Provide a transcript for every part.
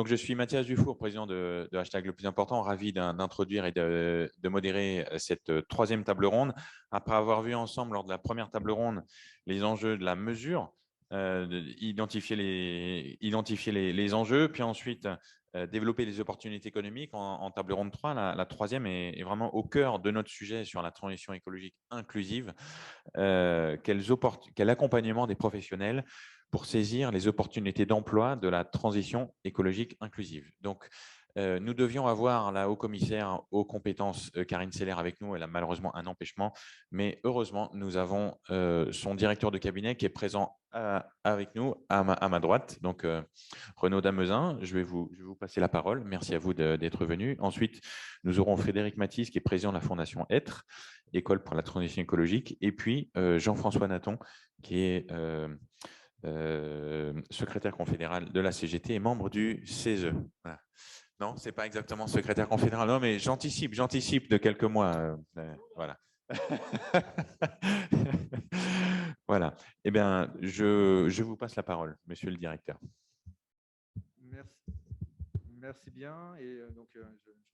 Donc, je suis Mathias Dufour, président de Hashtag Le Plus Important, ravi d'introduire et de modérer cette troisième table ronde. Après avoir vu ensemble lors de la première table ronde les enjeux de la mesure, identifier les enjeux, puis ensuite développer les opportunités économiques en table ronde 3. La troisième est vraiment au cœur de notre sujet sur la transition écologique inclusive. Quel accompagnement des professionnels pour saisir les opportunités d'emploi de la transition écologique inclusive. Donc, nous devions avoir la haut-commissaire aux compétences Karine Seller avec nous. Elle a malheureusement un empêchement, mais heureusement, nous avons son directeur de cabinet qui est présent avec nous à ma droite. Donc, Renaud Damezin, je vais vous passer la parole. Merci à vous d'être venu. Ensuite, nous aurons Frédéric Mathis, qui est président de la Fondation Être, École pour la transition écologique, et puis Jean-François Naton, qui est secrétaire confédéral de la CGT et membre du CESE. Voilà. Non, ce n'est pas exactement secrétaire confédéral, non, mais j'anticipe de quelques mois. Voilà. Voilà. Eh bien, je vous passe la parole, monsieur le directeur. Merci bien. Et donc, je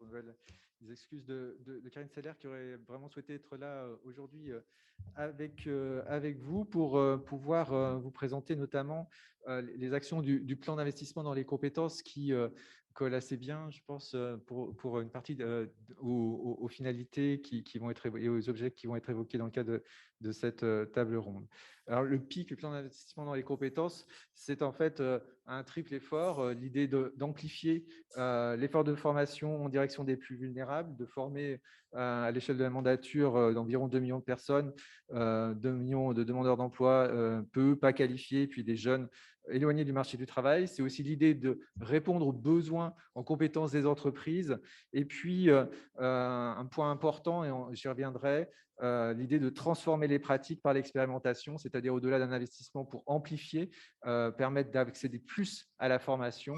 renouvelle les excuses de Karine Seller qui aurait vraiment souhaité être là aujourd'hui avec vous pour pouvoir vous présenter notamment les actions du plan d'investissement dans les compétences qui colle assez bien, je pense, pour une partie aux finalités qui vont être et aux objets qui vont être évoqués dans le cadre de cette table ronde. Alors, le PIC, le plan d'investissement dans les compétences, c'est en fait un triple effort. L'idée d'amplifier l'effort de formation en direction des plus vulnérables, de former à l'échelle de la mandature d'environ 2 millions de personnes, 2 millions de demandeurs d'emploi peu, pas qualifiés, puis des jeunes éloignés du marché du travail. C'est aussi l'idée de répondre aux besoins en compétences des entreprises. Et puis, un point important, et j'y reviendrai, l'idée de transformer les pratiques par l'expérimentation, c'est-à-dire au-delà d'un investissement pour amplifier, permettre d'accéder plus à la formation,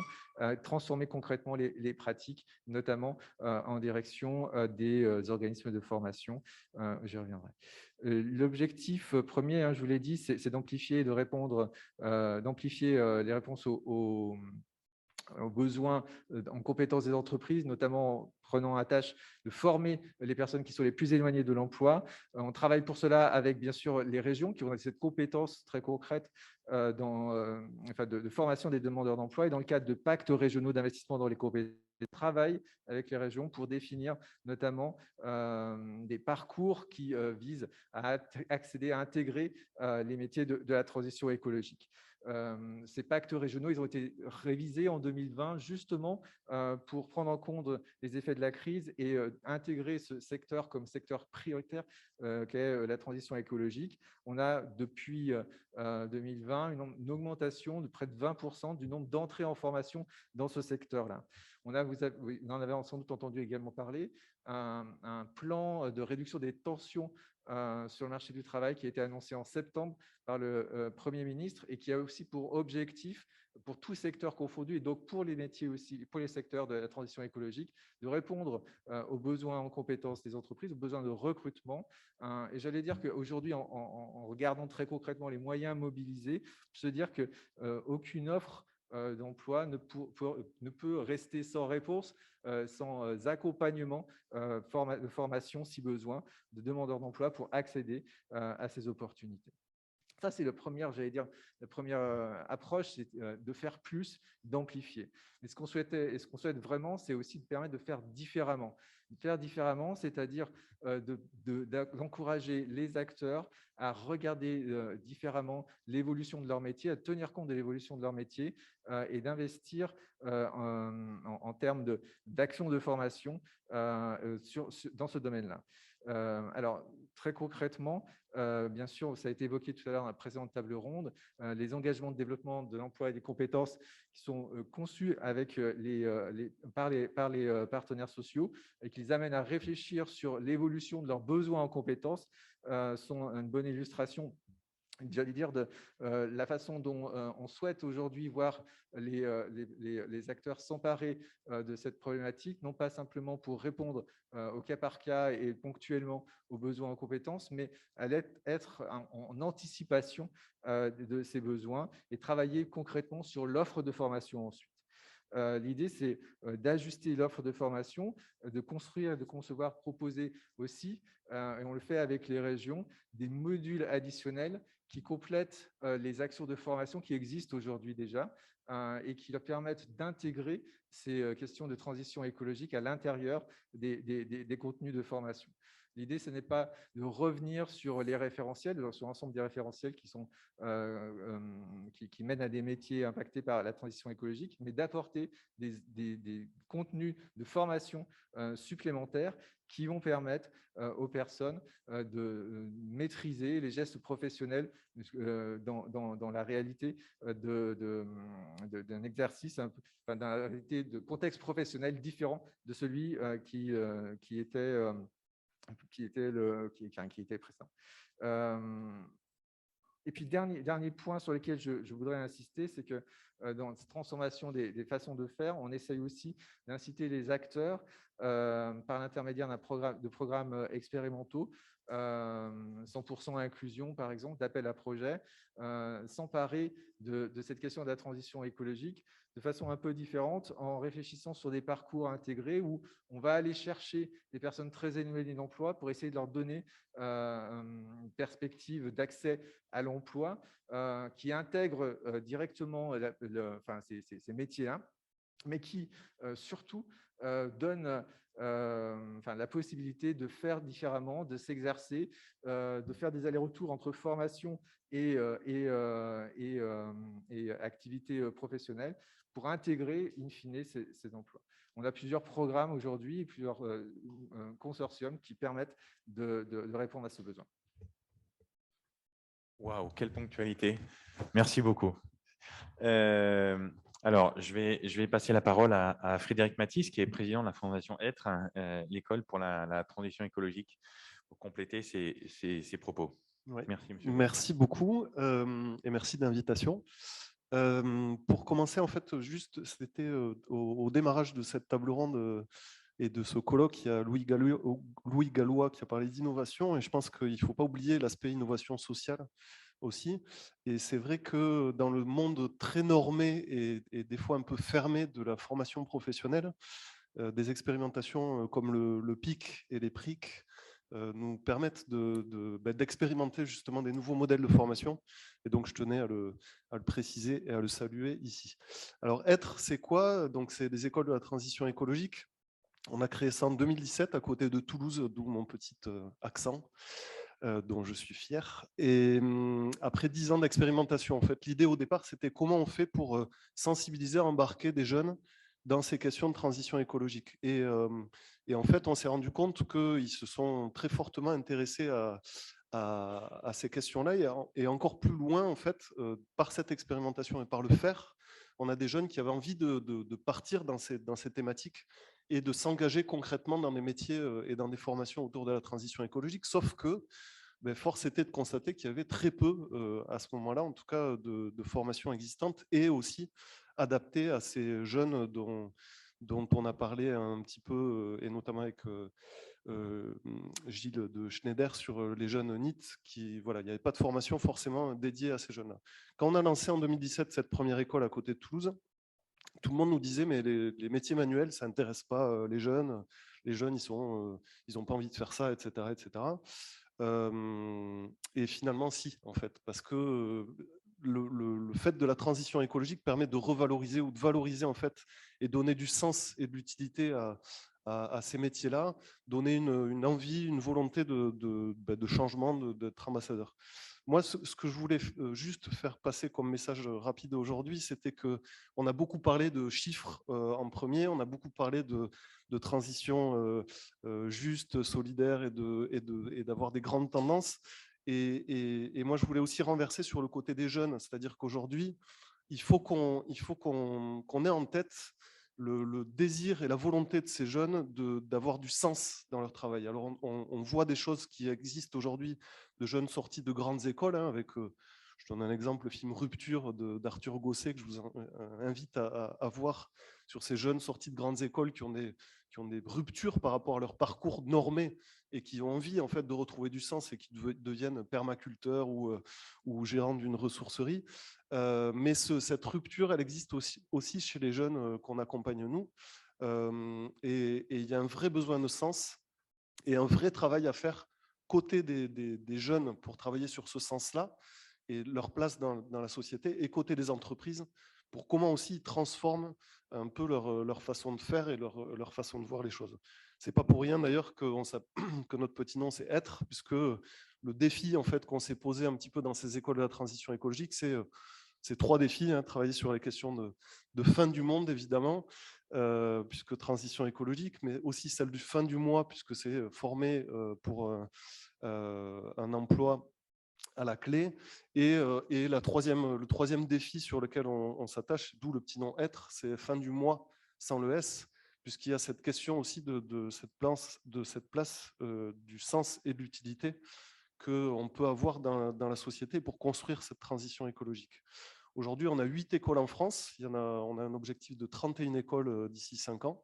transformer concrètement les pratiques, notamment en direction des organismes de formation. J'y reviendrai. L'objectif premier, je vous l'ai dit, c'est d'amplifier et de répondre, d'amplifier les réponses aux besoins en compétences des entreprises, notamment en prenant à tâche de former les personnes qui sont les plus éloignées de l'emploi. On travaille pour cela avec, bien sûr, les régions qui ont cette compétence très concrète de formation des demandeurs d'emploi. Et dans le cadre de pactes régionaux d'investissement dans les compétences, travail avec les régions pour définir notamment des parcours qui visent à accéder, à intégrer les métiers de la transition écologique. Ces pactes régionaux, ils ont été révisés en 2020 justement pour prendre en compte les effets de la crise et intégrer ce secteur comme secteur prioritaire qu'est la transition écologique. On a depuis 2020 une augmentation de près de 20% du nombre d'entrées en formation dans ce secteur-là. Vous en avez sans doute entendu également parler, un plan de réduction des tensions sur le marché du travail qui a été annoncé en septembre par le Premier ministre et qui a aussi pour objectif, pour tous secteurs confondus, et donc pour les métiers aussi, pour les secteurs de la transition écologique, de répondre aux besoins en compétences des entreprises, aux besoins de recrutement. Et j'allais dire qu'aujourd'hui, en regardant très concrètement les moyens mobilisés, se dire qu'aucune offre d'emploi ne peut rester sans réponse, sans accompagnement de formation si besoin, de demandeurs d'emploi pour accéder à ces opportunités. Ça, c'est la première approche, c'est de faire plus, d'amplifier. Mais ce qu'on souhaite vraiment, c'est aussi de permettre de faire différemment. De faire différemment, c'est-à-dire d'encourager les acteurs à regarder différemment l'évolution de leur métier, à tenir compte de l'évolution de leur métier et d'investir en termes d'action de formation dans ce domaine-là. Alors, très concrètement, bien sûr, ça a été évoqué tout à l'heure dans la précédente table ronde, les engagements de développement de l'emploi et des compétences qui sont conçus par les partenaires sociaux et qui les amènent à réfléchir sur l'évolution de leurs besoins en compétences sont une bonne illustration, j'allais dire, de la façon dont on souhaite aujourd'hui voir les acteurs s'emparer de cette problématique, non pas simplement pour répondre au cas par cas et ponctuellement aux besoins en compétences, mais à être en anticipation de ces besoins et travailler concrètement sur l'offre de formation ensuite. L'idée, c'est d'ajuster l'offre de formation, de construire, de concevoir, proposer aussi, et on le fait avec les régions, des modules additionnels qui complètent les actions de formation qui existent aujourd'hui déjà et qui leur permettent d'intégrer ces questions de transition écologique à l'intérieur des contenus de formation. L'idée, ce n'est pas de revenir sur les référentiels, sur l'ensemble des référentiels qui mènent à des métiers impactés par la transition écologique, mais d'apporter des contenus de formation supplémentaires qui vont permettre aux personnes de maîtriser les gestes professionnels dans la réalité d'un exercice, enfin, dans la réalité de contexte professionnel différent de celui qui était précédent. Et puis, dernier point sur lequel je voudrais insister, c'est que dans cette transformation des façons de faire, on essaye aussi d'inciter les acteurs par l'intermédiaire de programmes expérimentaux, 100% inclusion, par exemple, d'appel à projet, s'emparer de cette question de la transition écologique de façon un peu différente en réfléchissant sur des parcours intégrés où on va aller chercher des personnes très éloignées d'emploi pour essayer de leur donner une perspective d'accès à l'emploi qui intègre directement ces métiers-là, mais qui surtout donne la possibilité de faire différemment, de s'exercer, de faire des allers-retours entre formation et activité professionnelle pour intégrer in fine ces emplois. On a plusieurs programmes aujourd'hui, plusieurs consortiums qui permettent de répondre à ce besoin. Waouh, quelle ponctualité. Merci beaucoup. Alors, je vais passer la parole à Frédéric Mathis, qui est président de la Fondation Être, l'école pour la transition écologique, pour compléter ses propos. Ouais. Merci, monsieur. Merci beaucoup et merci de l'invitation. Pour commencer, en fait, juste, c'était au démarrage de cette table ronde et de ce colloque, il y a Louis Gallois qui a parlé d'innovation, et je pense qu'il ne faut pas oublier l'aspect innovation sociale aussi. Et c'est vrai que dans le monde très normé et des fois un peu fermé de la formation professionnelle, des expérimentations comme le PIC et les PRIC nous permettent d'expérimenter justement des nouveaux modèles de formation. Et donc, je tenais à le préciser et à le saluer ici. Alors, Être, c'est quoi? Donc, c'est des écoles de la transition écologique. On a créé ça en 2017 à côté de Toulouse, d'où mon petit accent, dont je suis fier. Et après 10 ans d'expérimentation, en fait, l'idée au départ, c'était comment on fait pour sensibiliser, embarquer des jeunes dans ces questions de transition écologique. Et en fait, on s'est rendu compte qu'ils se sont très fortement intéressés à ces questions-là et encore plus loin, en fait, par cette expérimentation et par le faire, on a des jeunes qui avaient envie de partir dans ces thématiques et de s'engager concrètement dans des métiers et dans des formations autour de la transition écologique, sauf que force était de constater qu'il y avait très peu, à ce moment-là, en tout cas, de formations existantes et aussi adaptées à ces jeunes dont on a parlé un petit peu, et notamment avec Gilles de Schneider sur les jeunes NEET, voilà, il n'y avait pas de formation forcément dédiée à ces jeunes-là. Quand on a lancé en 2017 cette première école à côté de Toulouse, tout le monde nous disait mais les métiers manuels, ça n'intéresse pas les jeunes. Les jeunes, ils n'ont pas envie de faire ça, etc., etc. Et finalement, si, en fait, parce que le fait de la transition écologique permet de revaloriser ou de valoriser, en fait, et donner du sens et de l'utilité à ces métiers-là, donner une envie, une volonté de changement, d'être ambassadeur. Moi, ce que je voulais juste faire passer comme message rapide aujourd'hui, c'était qu'on a beaucoup parlé de chiffres en premier, on a beaucoup parlé de transition juste, solidaire et d'avoir des grandes tendances. Et moi, je voulais aussi renverser sur le côté des jeunes, c'est-à-dire qu'aujourd'hui, il faut qu'on ait en tête le désir et la volonté de ces jeunes d'avoir du sens dans leur travail. Alors, on voit des choses qui existent aujourd'hui de jeunes sortis de grandes écoles, avec, je donne un exemple, le film Rupture d'Arthur Gosset, que je vous invite à voir sur ces jeunes sortis de grandes écoles qui ont des ruptures par rapport à leur parcours normé et qui ont envie en fait de retrouver du sens et qui deviennent permaculteurs ou gérants d'une ressourcerie. Mais cette rupture, elle existe aussi chez les jeunes qu'on accompagne nous. Et il y a un vrai besoin de sens et un vrai travail à faire côté des jeunes pour travailler sur ce sens-là et leur place dans la société, et côté des entreprises pour comment aussi ils transforment un peu leur façon de faire et leur façon de voir les choses. C'est pas pour rien d'ailleurs que notre petit nom c'est Être, puisque le défi en fait qu'on s'est posé un petit peu dans ces écoles de la transition écologique, c'est 3 défis, hein, travailler sur les questions de fin du monde évidemment, puisque transition écologique, mais aussi celle du fin du mois, puisque c'est former pour un emploi à la clé. Et le troisième défi sur lequel on s'attache, d'où le petit nom Être, c'est fin du mois sans le S, puisqu'il y a cette question aussi de cette place du sens et de l'utilité qu'on peut avoir dans la société pour construire cette transition écologique. Aujourd'hui, on a 8 écoles en France. On a un objectif de 31 écoles d'ici 5 ans.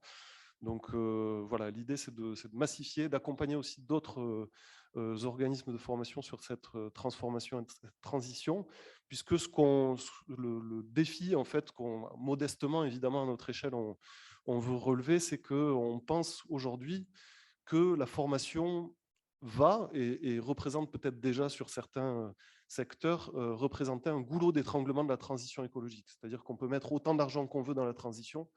Donc voilà, l'idée, c'est de massifier, d'accompagner aussi d'autres organismes de formation sur cette transformation et cette transition, puisque le défi, en fait, modestement, évidemment, à notre échelle, on veut relever, c'est qu'on pense aujourd'hui que la formation va et représente peut-être déjà sur certains secteurs représenter un goulot d'étranglement de la transition écologique. C'est-à-dire qu'on peut mettre autant d'argent qu'on veut dans la transition.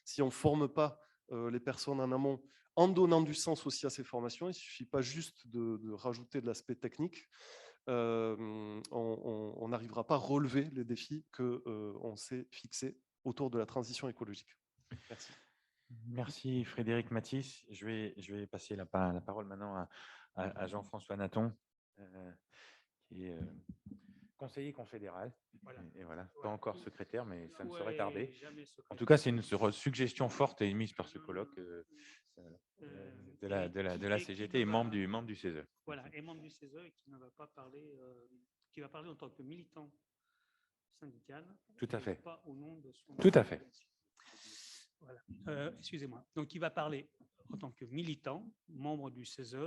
Si on ne forme pas les personnes en amont en donnant du sens aussi à ces formations, il ne suffit pas juste de rajouter de l'aspect technique. On n'arrivera pas à relever les défis qu'on s'est fixés autour de la transition écologique. Merci. Merci Frédéric Mathis. Je vais passer la parole maintenant à Jean-François Natton, qui est conseiller confédéral. Voilà. Et voilà, pas encore secrétaire, mais ça ne saurait tarder. En tout cas, c'est une suggestion forte émise par ce colloque de la CGT et membre du CESE. Voilà, et membre du CESE et qui ne va pas parler, qui va parler en tant que militant syndical. Tout à fait. Pas au nom de son. Tout à fait. Voilà. Excusez-moi. Donc, il va parler en tant que militant, membre du CESE,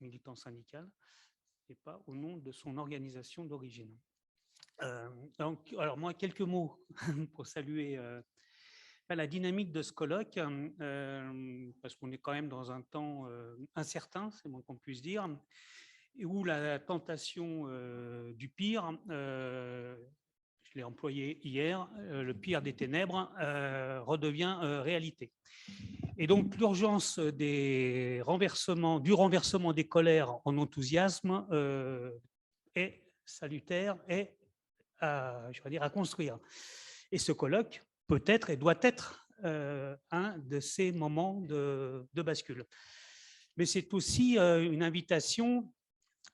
militant syndical, et pas au nom de son organisation d'origine. Donc, alors moi, quelques mots pour saluer la dynamique de ce colloque, parce qu'on est quand même dans un temps incertain, c'est moins qu'on puisse dire, et où la tentation du pire, je l'ai employé hier, le pire des ténèbres redevient réalité. Et donc l'urgence du renversement des colères en enthousiasme est salutaire et à construire. Et ce colloque peut être et doit être un de ces moments de bascule. Mais c'est aussi une invitation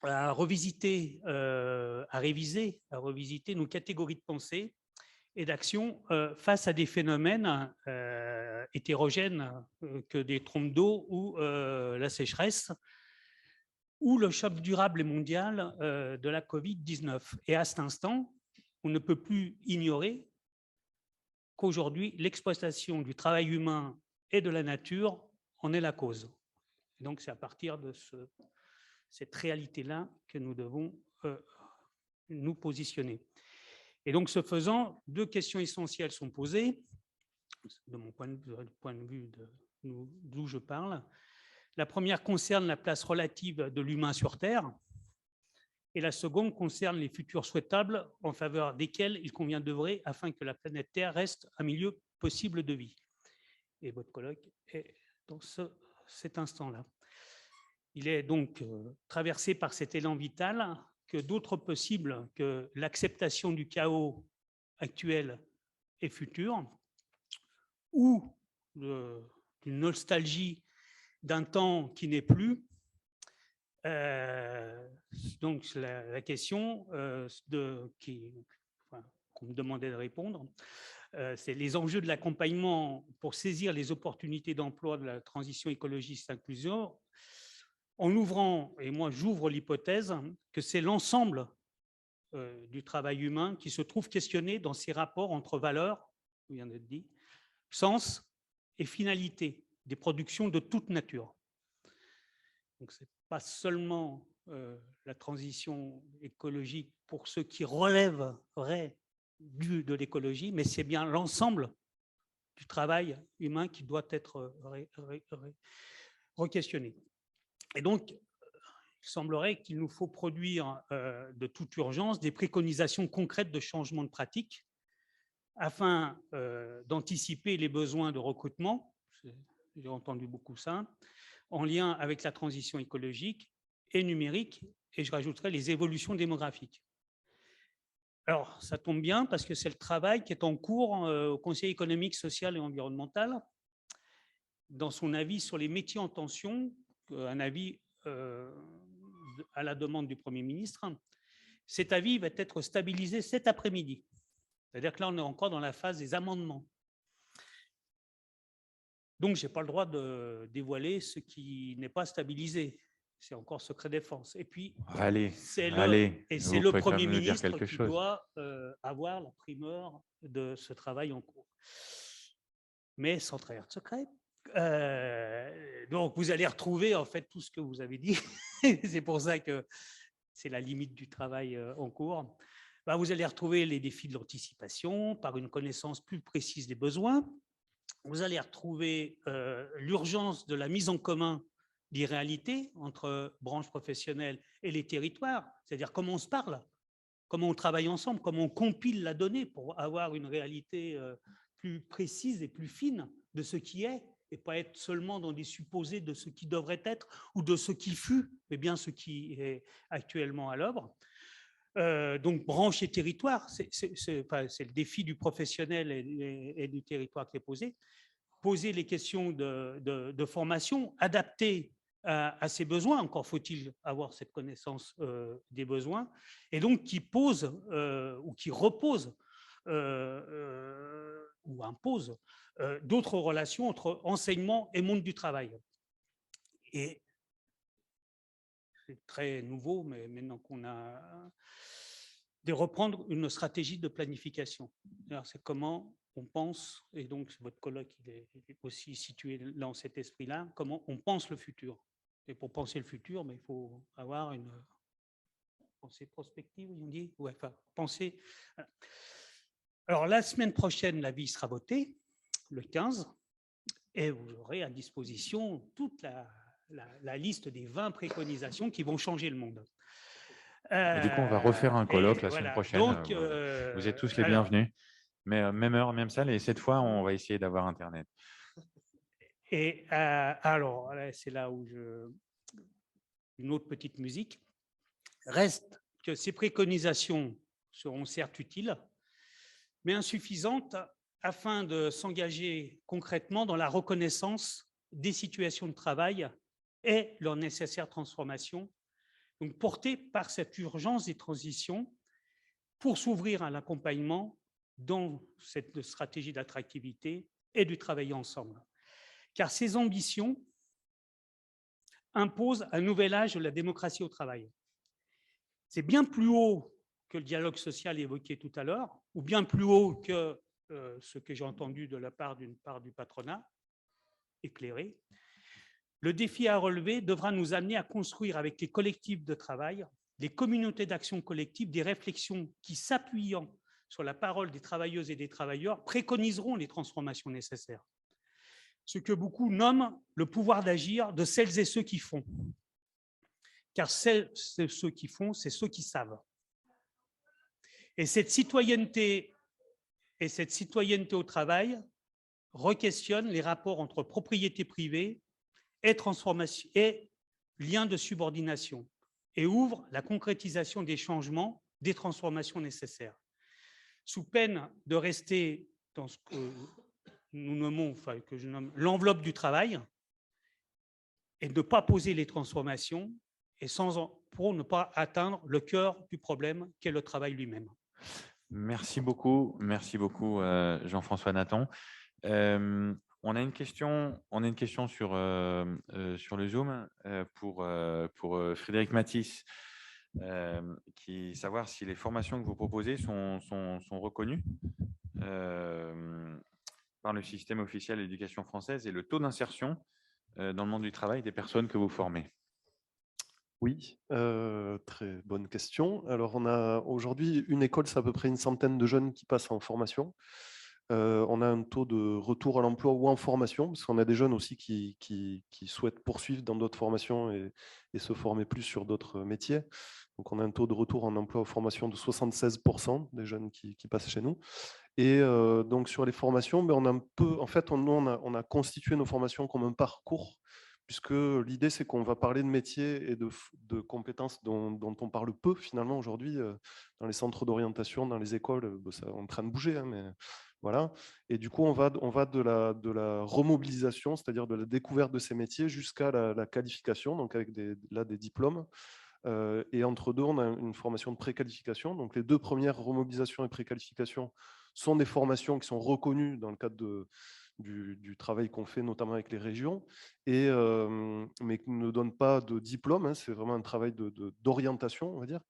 à revisiter, à revisiter nos catégories de pensée et d'action face à des phénomènes hétérogènes que des trompes d'eau ou la sécheresse ou le choc durable et mondial de la Covid-19. Et à cet instant, on ne peut plus ignorer qu'aujourd'hui, l'exploitation du travail humain et de la nature en est la cause. Et donc, c'est à partir de cette réalité-là que nous devons nous positionner. Et donc, ce faisant, 2 questions essentielles sont posées, de mon point de vue d'où je parle. La première concerne la place relative de l'humain sur Terre, et la seconde concerne les futurs souhaitables en faveur desquels il convient d'œuvrer afin que la planète Terre reste un milieu possible de vie. Et votre colloque est dans cet instant-là. Il est donc traversé par cet élan vital que d'autres possibles que l'acceptation du chaos actuel et futur ou d'une nostalgie d'un temps qui n'est plus. Donc la question qu'on me demandait de répondre, c'est les enjeux de l'accompagnement pour saisir les opportunités d'emploi de la transition écologiste inclusion, en ouvrant, et moi j'ouvre l'hypothèse, que c'est l'ensemble du travail humain qui se trouve questionné dans ses rapports entre valeurs, il vient d'être dit, sens et finalités des productions de toute nature. Donc, ce n'est pas seulement la transition écologique pour ceux qui relèveraient de l'écologie, mais c'est bien l'ensemble du travail humain qui doit être re-questionné. Et donc, il semblerait qu'il nous faut produire de toute urgence des préconisations concrètes de changement de pratique afin d'anticiper les besoins de recrutement, j'ai entendu beaucoup ça, en lien avec la transition écologique et numérique, et je rajouterai les évolutions démographiques. Alors, ça tombe bien parce que c'est le travail qui est en cours au Conseil économique, social et environnemental, dans son avis sur les métiers en tension, un avis à la demande du Premier ministre. Cet avis va être stabilisé cet après-midi. C'est-à-dire que là, on est encore dans la phase des amendements. Donc, je n'ai pas le droit de dévoiler ce qui n'est pas stabilisé. C'est encore secret défense. Et puis, c'est le Premier ministre qui doit avoir la primeur de ce travail en cours. Mais sans trahir de secret. Donc, vous allez retrouver en fait tout ce que vous avez dit. C'est pour ça que c'est la limite du travail en cours. Vous allez retrouver les défis de l'anticipation par une connaissance plus précise des besoins. Vous allez retrouver l'urgence de la mise en commun des réalités entre branches professionnelles et les territoires, c'est-à-dire comment on se parle, comment on travaille ensemble, comment on compile la donnée pour avoir une réalité plus précise et plus fine de ce qui est, et pas être seulement dans des supposés de ce qui devrait être ou de ce qui fut, mais bien ce qui est actuellement à l'œuvre. Donc, branche et territoire, c'est le défi du professionnel et du territoire qui est posé. Poser les questions de formation, adapter à ses besoins, encore faut-il avoir cette connaissance des besoins, et donc qui pose ou qui repose ou impose d'autres relations entre enseignement et monde du travail. Et c'est très nouveau, mais maintenant qu'on a de reprendre une stratégie de planification. C'est comment on pense, et donc votre colloque il est aussi situé dans cet esprit-là, comment on pense le futur. Et pour penser le futur, mais il faut avoir une pensée prospective, on dit, ouais, enfin, penser. Alors la semaine prochaine, l'avis sera voté, le 15, et vous aurez à disposition toute la liste des 20 préconisations qui vont changer le monde. Et du coup, on va refaire un colloque la semaine prochaine. Donc, vous êtes tous les bienvenus. Mais même heure, même salle. Et cette fois, on va essayer d'avoir Internet. Et alors, c'est là où une autre petite musique. Reste que ces préconisations seront certes utiles, mais insuffisantes afin de s'engager concrètement dans la reconnaissance des situations de travail et leur nécessaire transformation. Donc, porté par cette urgence des transitions pour s'ouvrir à l'accompagnement dans cette stratégie d'attractivité et du travail ensemble. Car ces ambitions imposent un nouvel âge de la démocratie au travail. C'est bien plus haut que le dialogue social évoqué tout à l'heure, ou bien plus haut que ce que j'ai entendu de la part d'une part du patronat éclairé. Le défi à relever devra nous amener à construire avec les collectifs de travail, les communautés d'action collective, des réflexions qui, s'appuyant sur la parole des travailleuses et des travailleurs, préconiseront les transformations nécessaires. Ce que beaucoup nomment le pouvoir d'agir de celles et ceux qui font. Car ceux qui font, c'est ceux qui savent. Et cette citoyenneté au travail re-questionne les rapports entre propriété privée et transformation et lien de subordination et ouvre la concrétisation des changements, des transformations nécessaires. Sous peine de rester dans ce que nous nommons, enfin que je nomme l'enveloppe du travail, et de ne pas poser les transformations et pour ne pas atteindre le cœur du problème qu'est le travail lui-même. Merci beaucoup Jean-François Nathan. On a une question sur le Zoom pour Frédéric Mathis, qui savoir si les formations que vous proposez sont reconnues. par le système officiel d'éducation française est le taux d'insertion dans le monde du travail des personnes que vous formez? Oui, très bonne question. Alors, on a aujourd'hui une école, c'est à peu près une centaine de jeunes qui passent en formation. On a un taux de retour à l'emploi ou en formation, parce qu'on a des jeunes aussi qui souhaitent poursuivre dans d'autres formations et se former plus sur d'autres métiers. Donc, on a un taux de retour en emploi ou formation de 76% des jeunes qui passent chez nous. Et donc, sur les formations, ben, on a un peu, en fait, on a constitué nos formations comme un parcours, puisque l'idée, c'est qu'on va parler de métiers et de compétences dont on parle peu, finalement, aujourd'hui, dans les centres d'orientation, dans les écoles. Ça est en train de bouger, hein, mais voilà. Et du coup, on va de la remobilisation, c'est-à-dire de la découverte de ces métiers, jusqu'à la qualification, donc avec des diplômes. Et entre deux, on a une formation de préqualification. Donc, les deux premières, remobilisation et préqualification, sont des formations qui sont reconnues dans le cadre du travail qu'on fait, notamment avec les régions, mais qui ne donnent pas de diplôme. Hein, c'est vraiment un travail d'orientation, on va dire.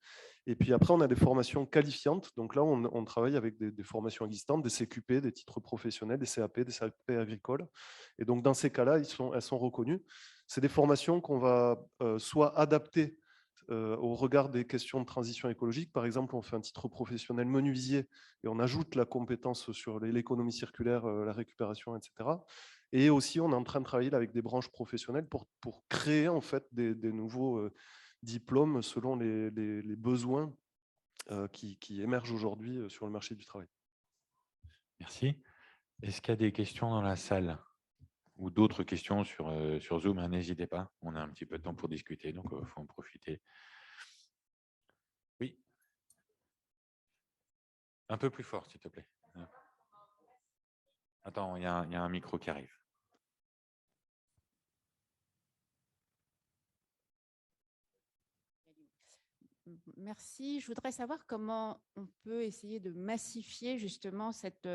Et puis après, on a des formations qualifiantes. Donc là, on travaille avec des formations existantes, des CQP, des titres professionnels, des CAP agricoles. Et donc, dans ces cas-là, elles sont reconnues. C'est des formations qu'on va soit adapter au regard des questions de transition écologique. Par exemple, on fait un titre professionnel menuisier et on ajoute la compétence sur l'économie circulaire, la récupération, etc. Et aussi, on est en train de travailler avec des branches professionnelles pour créer en fait des nouveaux diplômes selon les besoins qui émergent aujourd'hui sur le marché du travail. Merci. Est-ce qu'il y a des questions dans la salle ou d'autres questions sur Zoom? N'hésitez pas, on a un petit peu de temps pour discuter, donc il faut en profiter. Oui. Un peu plus fort, s'il te plaît. Attends, il y a un micro qui arrive. Merci. Je voudrais savoir comment on peut essayer de massifier justement cet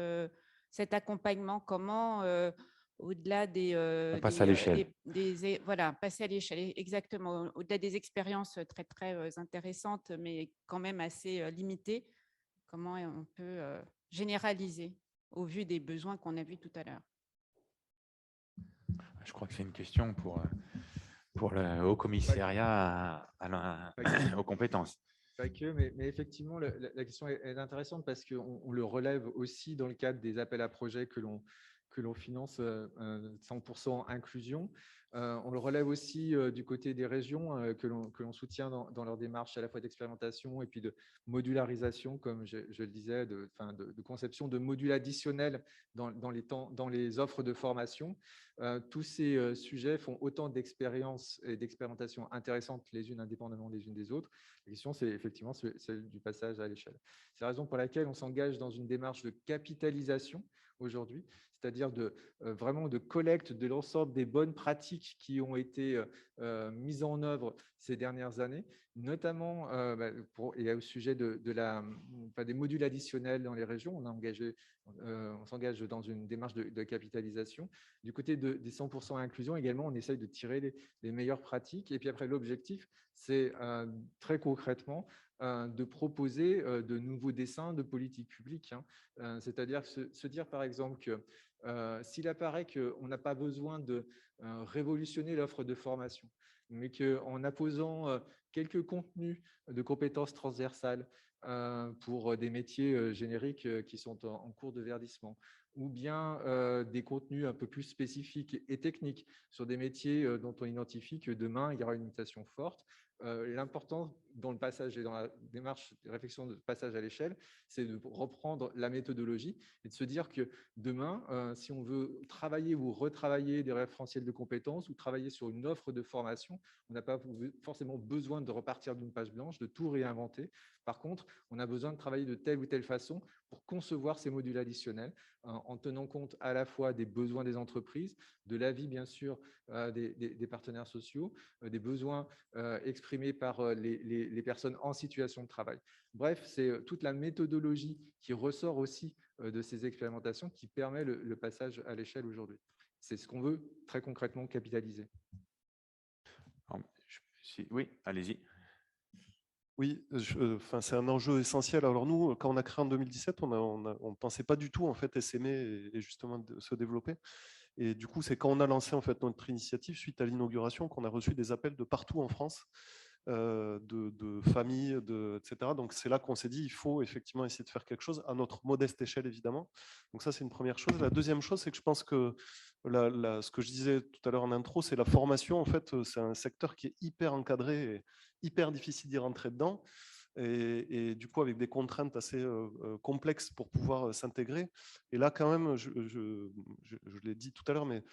accompagnement. Comment, au-delà On passe à l'échelle. voilà, passer à l'échelle, exactement, au-delà des expériences très, très intéressantes, mais quand même assez limitées, comment on peut généraliser au vu des besoins qu'on a vus tout à l'heure? Je crois que c'est une question pour le Haut Commissariat aux compétences. Pas que, mais effectivement, la question est intéressante parce qu'on le relève aussi dans le cadre des appels à projets que l'on finance 100% inclusion. On le relève aussi du côté des régions que l'on soutient dans leur démarche à la fois d'expérimentation et puis de modularisation, comme je le disais, de conception de modules additionnels dans les offres de formation. Tous ces sujets font autant d'expériences et d'expérimentations intéressantes les unes indépendamment les unes des autres. La question, c'est effectivement celle du passage à l'échelle. C'est la raison pour laquelle on s'engage dans une démarche de capitalisation aujourd'hui, c'est-à-dire vraiment de collecte de l'ensemble des bonnes pratiques qui ont été mises en œuvre ces dernières années, notamment et au sujet des modules additionnels dans les régions. On s'engage dans une démarche de capitalisation. Du côté des 100% inclusion également, on essaye de tirer les meilleures pratiques. Et puis après, l'objectif, c'est très concrètement de proposer de nouveaux dessins de politique publique. C'est-à-dire se dire, par exemple, que s'il apparaît qu'on n'a pas besoin de révolutionner l'offre de formation, mais qu'en apposant quelques contenus de compétences transversales pour des métiers génériques qui sont en cours de verdissement, ou bien des contenus un peu plus spécifiques et techniques sur des métiers dont on identifie que demain, il y aura une mutation forte. L'important dans le passage et dans la démarche de réflexion de passage à l'échelle, c'est de reprendre la méthodologie et de se dire que demain, si on veut travailler ou retravailler des référentiels de compétences ou travailler sur une offre de formation, on n'a pas forcément besoin de repartir d'une page blanche, de tout réinventer. Par contre, on a besoin de travailler de telle ou telle façon pour concevoir ces modules additionnels en tenant compte à la fois des besoins des entreprises, de l'avis bien sûr des partenaires sociaux, des besoins exprimés par les personnes en situation de travail. Bref, c'est toute la méthodologie qui ressort aussi de ces expérimentations qui permet le passage à l'échelle aujourd'hui. C'est ce qu'on veut très concrètement capitaliser. Oui, allez-y. Oui, enfin, c'est un enjeu essentiel. Alors nous, quand on a créé en 2017, on ne pensait pas du tout en fait s'aimer et justement se développer. Et du coup, c'est quand on a lancé en fait notre initiative suite à l'inauguration qu'on a reçu des appels de partout en France, de familles, etc. Donc c'est là qu'on s'est dit, il faut effectivement essayer de faire quelque chose à notre modeste échelle, évidemment. Donc ça, c'est une première chose. La deuxième chose, c'est que je pense que ce que je disais tout à l'heure en intro, c'est la formation. En fait, c'est un secteur qui est hyper encadré et hyper difficile d'y rentrer dedans. Et du coup, avec des contraintes assez complexes pour pouvoir s'intégrer. Et là, quand même, je l'ai dit tout à l'heure, mais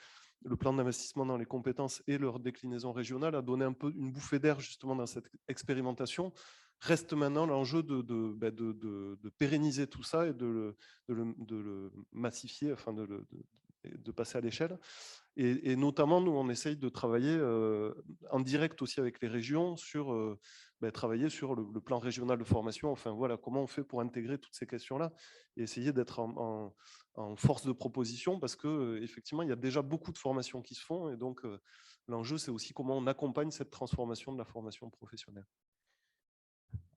le plan d'investissement dans les compétences et leur déclinaison régionale a donné un peu une bouffée d'air justement dans cette expérimentation. Reste maintenant l'enjeu de pérenniser tout ça et de le massifier, enfin de passer à l'échelle. Et notamment, nous, on essaye de travailler en direct aussi avec les régions sur travailler sur le plan régional de formation. Enfin, voilà, comment on fait pour intégrer toutes ces questions-là et essayer d'être en force de proposition parce qu'effectivement, il y a déjà beaucoup de formations qui se font. Et donc, l'enjeu, c'est aussi comment on accompagne cette transformation de la formation professionnelle.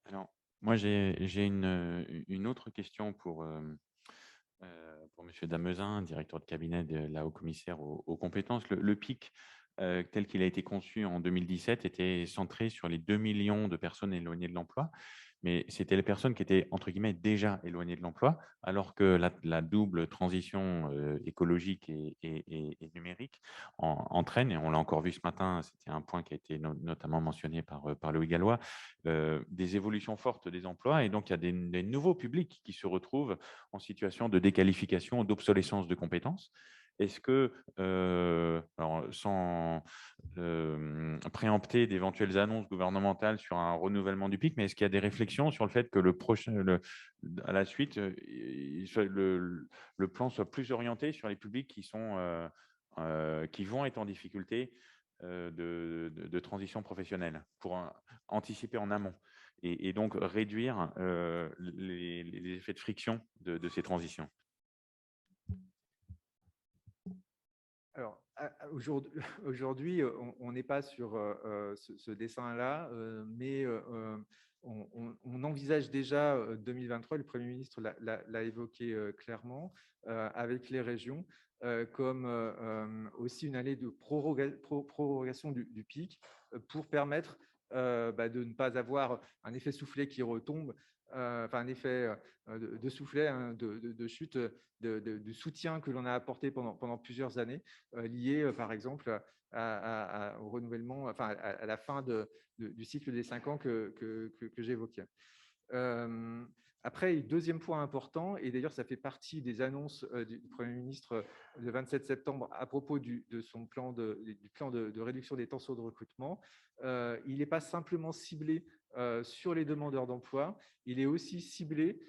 Alors, moi, j'ai une autre question pour M. Damezin, directeur de cabinet de la haut-commissaire aux compétences. Le PIC, tel qu'il a été conçu en 2017, était centré sur les 2 millions de personnes éloignées de l'emploi, mais c'était les personnes qui étaient, entre guillemets, déjà éloignées de l'emploi, alors que la double transition écologique et numérique entraîne, et on l'a encore vu ce matin, c'était un point qui a été notamment mentionné par Loïc Gallois, des évolutions fortes des emplois, et donc il y a des nouveaux publics qui se retrouvent en situation de déqualification ou d'obsolescence de compétences. Est-ce que, alors, sans préempter d'éventuelles annonces gouvernementales sur un renouvellement du PIC, mais est-ce qu'il y a des réflexions sur le fait que à la suite, le plan soit plus orienté sur les publics qui vont être en difficulté de transition professionnelle pour anticiper en amont et donc réduire les effets de friction de ces transitions? Alors, aujourd'hui, on n'est pas sur ce dessin-là, mais on envisage déjà 2023, le Premier ministre l'a évoqué clairement, avec les régions, comme aussi une année de prorogation du PIC pour permettre de ne pas avoir un effet soufflet qui retombe, enfin un effet de soufflet, hein, de chute du soutien que l'on a apporté pendant plusieurs années, lié par exemple au renouvellement, enfin à la fin du cycle des 5 ans que j'évoquais. Après, deuxième point important, et d'ailleurs ça fait partie des annonces du Premier ministre le 27 septembre à propos de son plan de réduction des tensions de recrutement, il n'est pas simplement ciblé sur les demandeurs d'emploi, il est aussi ciblé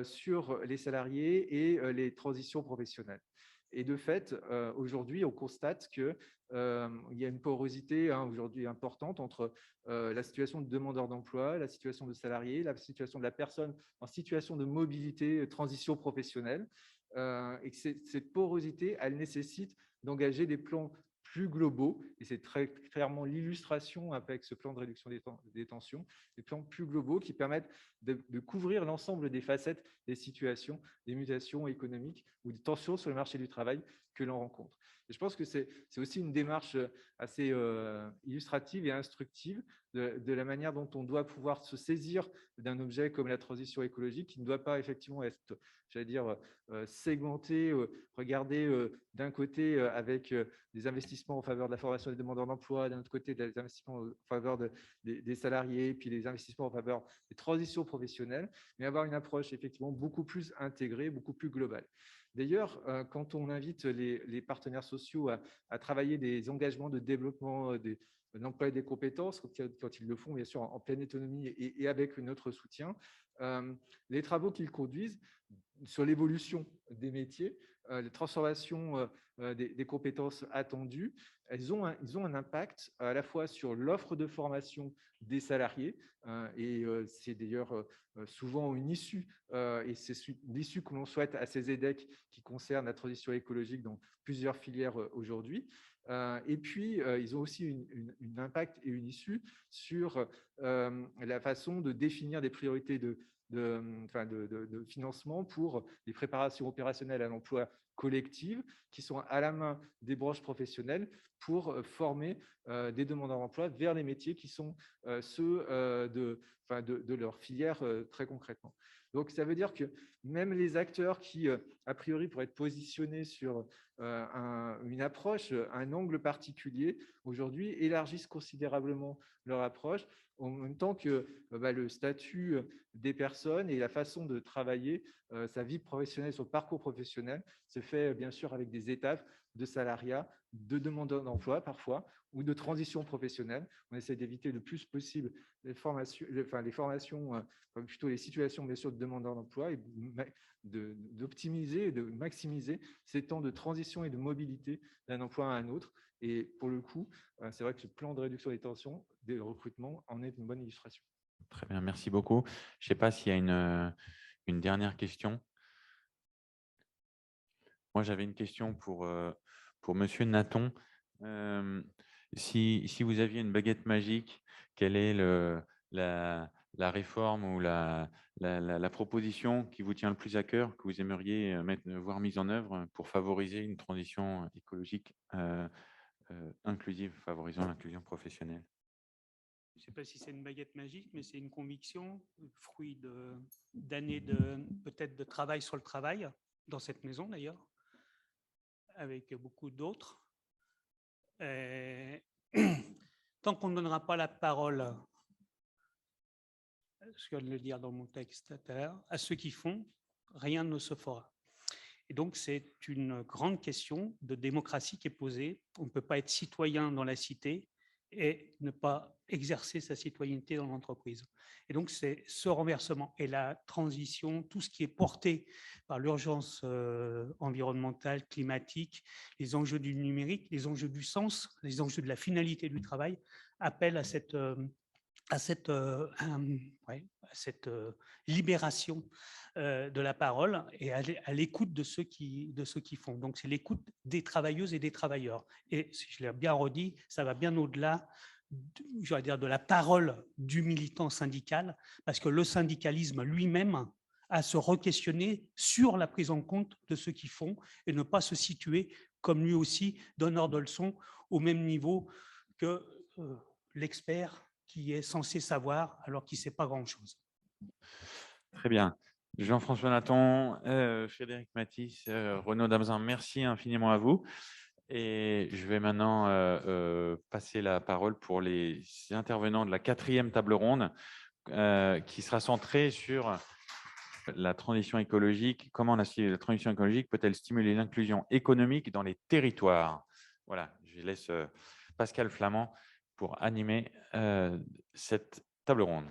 sur les salariés et les transitions professionnelles. Et de fait, aujourd'hui, on constate qu'il y a une porosité aujourd'hui importante entre la situation de demandeur d'emploi, la situation de salarié, la situation de la personne en situation de mobilité, transition professionnelle. Et que cette porosité, elle nécessite d'engager des plans plus globaux, et c'est très clairement l'illustration avec ce plan de réduction des tensions, des plans plus globaux qui permettent de couvrir l'ensemble des facettes des situations, des mutations économiques ou des tensions sur le marché du travail que l'on rencontre. Et je pense que c'est aussi une démarche assez illustrative et instructive de la manière dont on doit pouvoir se saisir d'un objet comme la transition écologique, qui ne doit pas effectivement être, j'allais dire, segmenté, regardé d'un côté avec des investissements en faveur de la formation des demandeurs d'emploi, d'un autre côté des investissements en faveur des salariés, puis des investissements en faveur des transitions professionnelles, mais avoir une approche effectivement beaucoup plus intégrée, beaucoup plus globale. D'ailleurs, quand on invite les partenaires sociaux à travailler des engagements de développement de l'emploi et des compétences, quand ils le font bien sûr en pleine autonomie et avec notre soutien, les travaux qu'ils conduisent sur l'évolution des métiers, les transformations des compétences attendues, ils ont un impact à la fois sur l'offre de formation des salariés, et c'est d'ailleurs souvent une issue, et c'est l'issue que l'on souhaite à ces EDEC qui concernent la transition écologique dans plusieurs filières aujourd'hui, Et puis, ils ont aussi un impact et une issue sur la façon de définir des priorités de financement pour les préparations opérationnelles à l'emploi collectives qui sont à la main des branches professionnelles pour former des demandeurs d'emploi vers les métiers qui sont ceux de leur filière très concrètement. Donc, ça veut dire que même les acteurs qui, a priori, pourraient être positionnés sur une approche, un angle particulier, aujourd'hui, élargissent considérablement leur approche, en même temps que le statut des personnes et la façon de travailler sa vie professionnelle, son parcours professionnel, se fait bien sûr avec des étapes de salariat, de demandeurs d'emploi parfois, ou de transition professionnelle. On essaie d'éviter le plus possible les formations, plutôt les situations bien sûr de demandeurs d'emploi, et d'optimiser et de maximiser ces temps de transition et de mobilité d'un emploi à un autre. Et pour le coup, c'est vrai que ce plan de réduction des tensions, des recrutements, en est une bonne illustration. Très bien, merci beaucoup. Je ne sais pas s'il y a une dernière question. Moi, j'avais une question pour Monsieur Nathan. Si vous aviez une baguette magique, quelle est la réforme ou la proposition qui vous tient le plus à cœur, que vous aimeriez voir mise en œuvre pour favoriser une transition écologique inclusive, favorisant l'inclusion professionnelle? Je ne sais pas si c'est une baguette magique, mais c'est une conviction, fruit d'années peut-être de travail sur le travail, dans cette maison d'ailleurs, avec beaucoup d'autres. Tant qu'on ne donnera pas la parole, je viens de le dire dans mon texte tout à l'heure, à ceux qui font, rien ne se fera. Et donc, c'est une grande question de démocratie qui est posée. On ne peut pas être citoyen dans la cité et ne pas exercer sa citoyenneté dans l'entreprise. Et donc, c'est ce renversement et la transition, tout ce qui est porté par l'urgence environnementale, climatique, les enjeux du numérique, les enjeux du sens, les enjeux de la finalité du travail, appellent à cette libération de la parole et à l'écoute de ceux qui font. Donc, c'est l'écoute des travailleuses et des travailleurs. Et si je l'ai bien redit, ça va bien au-delà, j'allais dire, de la parole du militant syndical, parce que le syndicalisme lui-même à se re-questionner sur la prise en compte de ceux qui font et ne pas se situer comme lui aussi donneur de leçons au même niveau que l'expert qui est censé savoir alors qu'il ne sait pas grand-chose. Très bien. Jean-François Nathan, Frédéric Mathis, Renaud Damzin, merci infiniment à vous. Et je vais maintenant passer la parole pour les intervenants de la 4e table ronde qui sera centrée sur la transition écologique. Comment la transition écologique peut-elle stimuler l'inclusion économique dans les territoires? Voilà, je laisse Pascal Flamand pour animer cette table ronde.